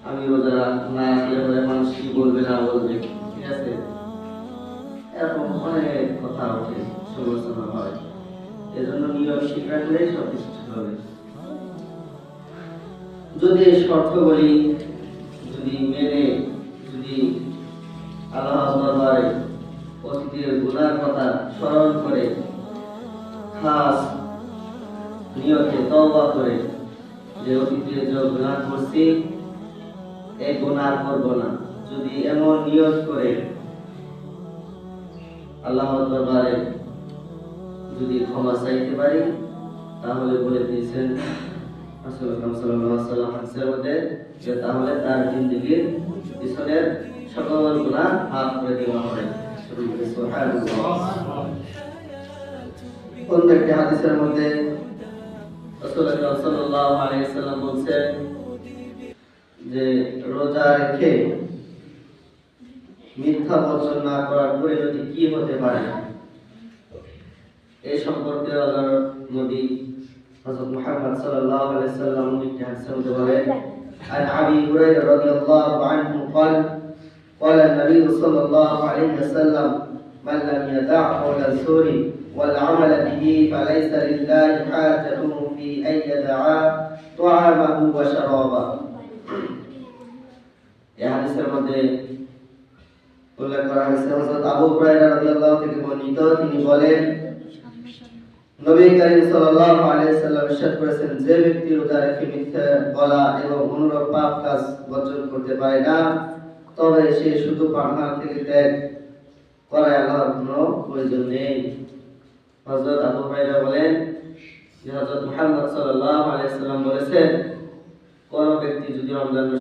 আমি রোজা না রাখলে পরে মানুষ কি বলবে না বলবে, ঠিক আছে, এরকম অনেক কথা ওঠে, সমালোচনা হয়। এজন্য নিয়ম ঠিক রাখলেই সবকিছু ঠিক হবে। যদি এই শর্তগুলি যদি মেনে, যদি আল্লাহ দরবারে অতীতের গুনার কথা স্মরণ করে খাস নিয়তে তওবা করে যে অতীতে যে গুনাহ করছি এই গুনাহ করব না, যদি এমন নিয়ত করে আল্লাহ দরবারে যদি ক্ষমা চাইতে পারি, তাহলে বলে দিয়েছেন রাসূলুল্লাহ সাল্লাল্লাহু আলাইহি ওয়াসাল্লাম হাদিসের মধ্যে যে তাহলে তার জিন্দেগীর পিছনের সকল গুনাহ মাফ করে দেওয়া হবে। সুবহানাল্লাহ। অন্য একটি হাদিসের মধ্যে রাসূলুল্লাহ সাল্লাল্লাহু আলাইহি ওয়াসাল্লাম বলেছেন যে রোজা রেখে মিথ্যা বচন না করার পরিণতি কি হতে পারে। এই সম্পর্কে আল্লাহর নবী হযরত মুহাম্মদ সাল্লাল্লাহু আলাইহি ওয়াসাল্লাম একটি হাদিসে বলেন, আন আবি হুরায়রা রাদিয়াল্লাহু আনহু قال قال النبي صلى الله عليه وسلم من لم يدع قول الزور والعمل به فليس لله حاجة في أن يدع طعامه وشرابه। এই হাদিসের মধ্যে উল্লেখ করা হয়েছে হযরত আবু হুরায়রা রাদিয়াল্লাহু থেকে বর্ণিত, তিনি বলেন নবী করিম সাল্লাল্লাহু আলাইহি ওয়াসাল্লাম ইরশাদ করেছেন, যে ব্যক্তি রোজা রেখে মিথ্যা বলা এবং অনুরূপ পাপ কাজ বর্জন করতে পারে না, তবে সে শুধু পানাহার থেকে ত্যাগ করায় আল্লাহর কোনো প্রয়োজন নেই। হযরত আবু হুরায়রা বলেন যে হযরত মুহাম্মদ সাল্লাল্লাহু আলাইহি ওয়াসাল্লাম বলেছেন, কোন ব্যক্তি যদি রমজান